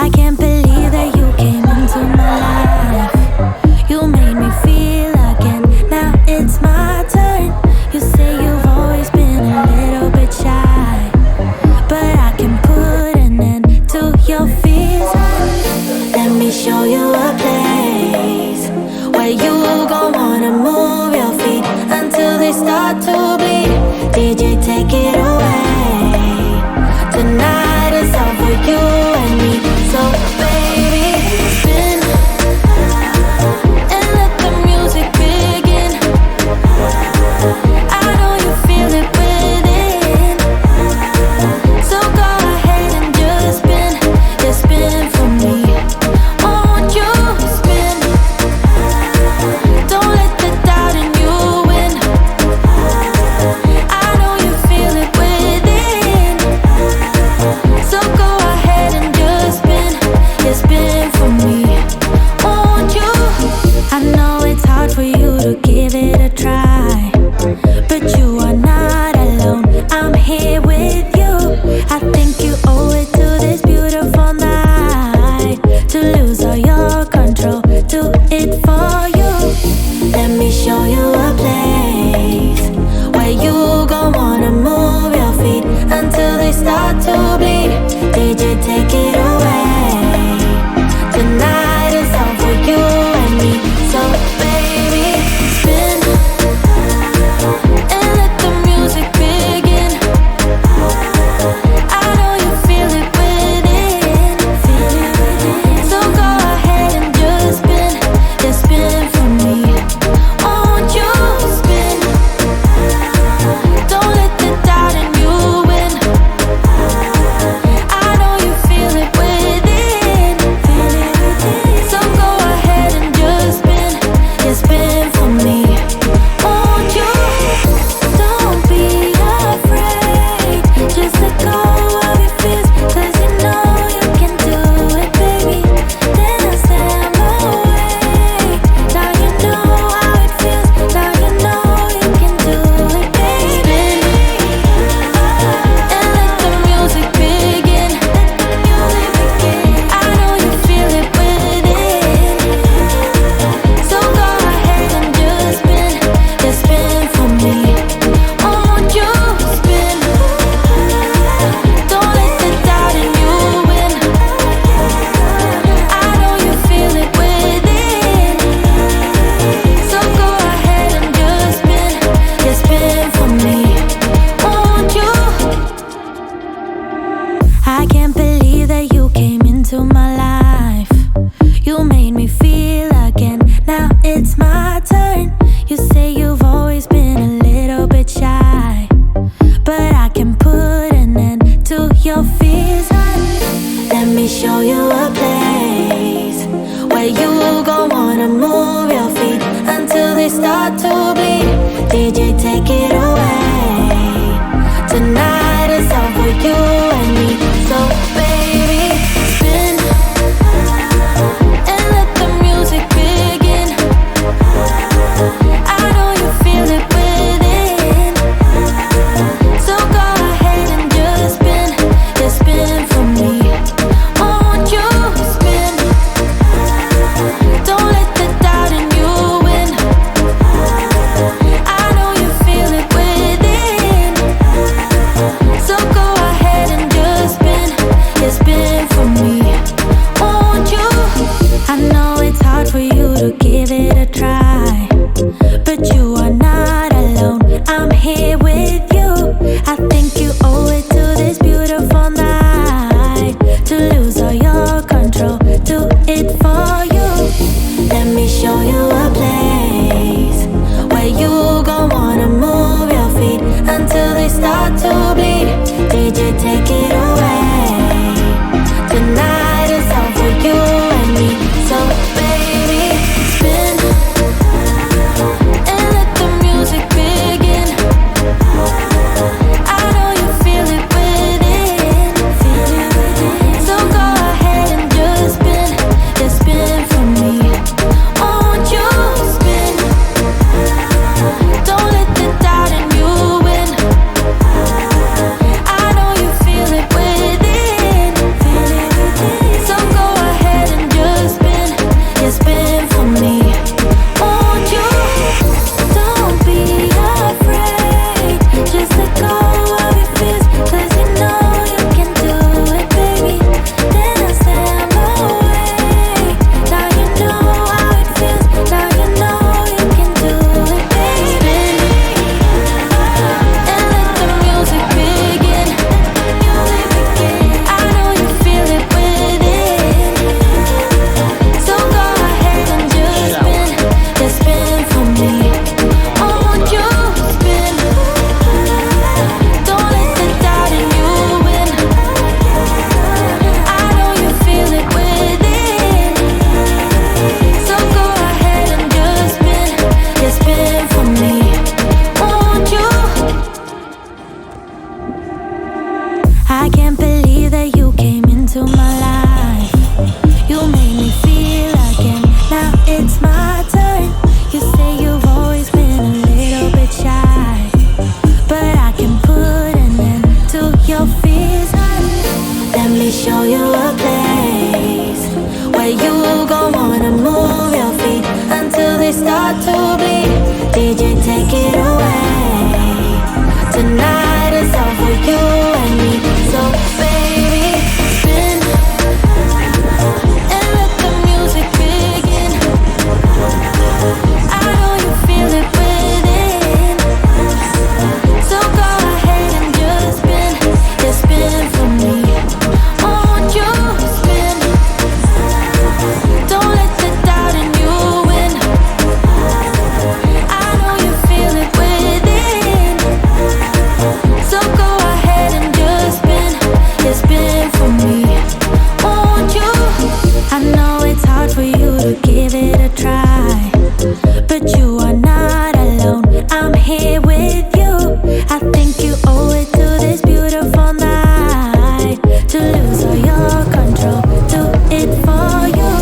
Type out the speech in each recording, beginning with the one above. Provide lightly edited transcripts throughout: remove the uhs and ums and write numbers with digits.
I can't believe that you came into my life. You made me feel again, now it's my turn. You say you've always been a little bit shy, but I can put an end to your fears. Let me show you a place where you gon' wanna move your feet until they start to bleed. DJ, take it away. Tonight is all for you and me, so baby. I can't believe that you came into my life. You made me feel again. Now it's my turn. You say you've always been a little bit shy, but I can put an end to your fears. Let me show you a place where you gon' wanna move your feet until they start to bleed. DJ, take it away. Tonight is all for you and me. So baby, spin and let the music begin. I know you feel it within, so go ahead and just spin. Just spin for me. Won't you spin? Don't let the doubt in you win. I know you feel it within, so go ahead and just spin. Just spin for me. Won't you? I know it's hard for you to give it a try, but you are not alone. I'm here with you. I think you owe it to this beautiful night to lose all your control. Do it for you.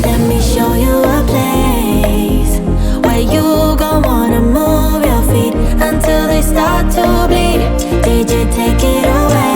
Let me show you a place where you gon' wanna move your feet until they start to bleed. DJ, take it away.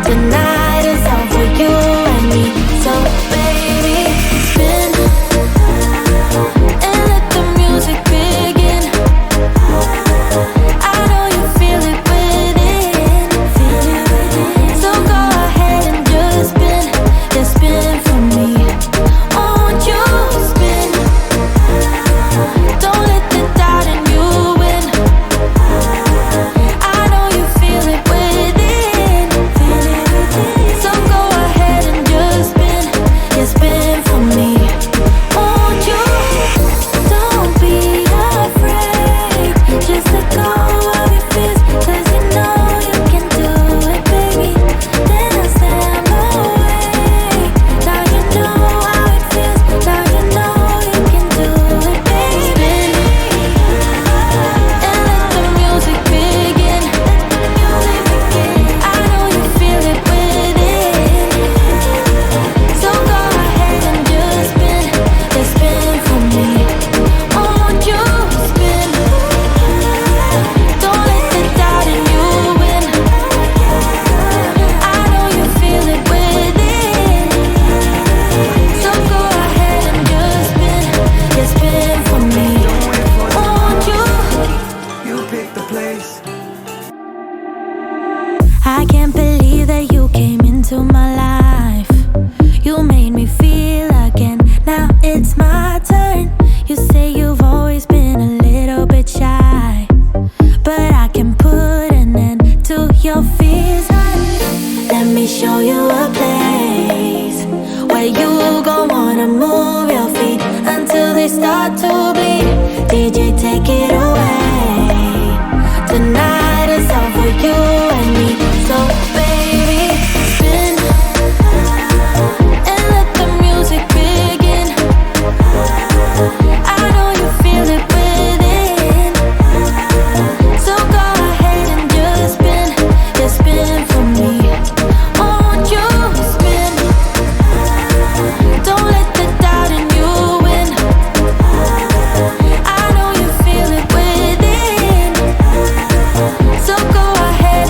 Tonight is all for you and me. So baby, spin and let the music begin. I know you feel it within, so go ahead and just spin for me. Won't you spin? Don't let the doubt in you win. I know you feel it within, so go ahead and just spin for me. Won't you? Don't be afraid, just let go of your fears, 'cause you know you can do it, baby. Then I'll stand away. Now you know how it feels. Now you know you can do it, baby. And let the music begin. I know you feel it within, so go ahead and just spin for me. Won't you spin? Don't let the doubt in you win. I know you feel it within, so go ahead and just spin for me. Won't you? You pick the place. I can't believe that you came into my life. You made me feel again. Now it's my turn. You say you've always been a little bit shy, but I can put an end to your fears. Let me show you a place where you gon' wanna move your feet until they start to bleed. DJ, take it away. Tonight is all for you and me. So baby, spin and let the music begin. I know you feel it within, so go ahead and just spin for me. Won't you spin? Don't let the doubt in you win. I know you feel it within, so go ahead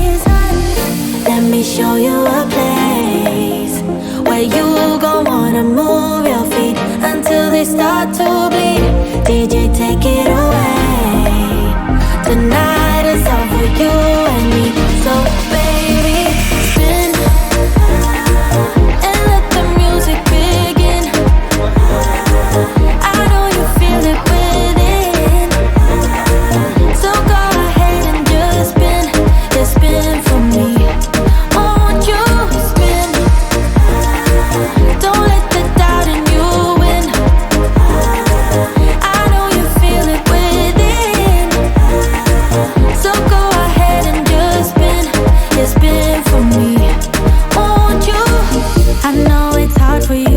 reason. Let me show you a place where you gon' wanna move your feet until they start to bleed. DJ, take it away. Tonight is all for you and me. So baby, spin and let the music begin. I know you feel it within. So go ahead and just spin. Yeah, spin for me. Won't you spin? Don't let the doubt in you win. I know you feel it within. So go ahead and just spin. Yeah, spin for me. Won't you? I know it's hard for you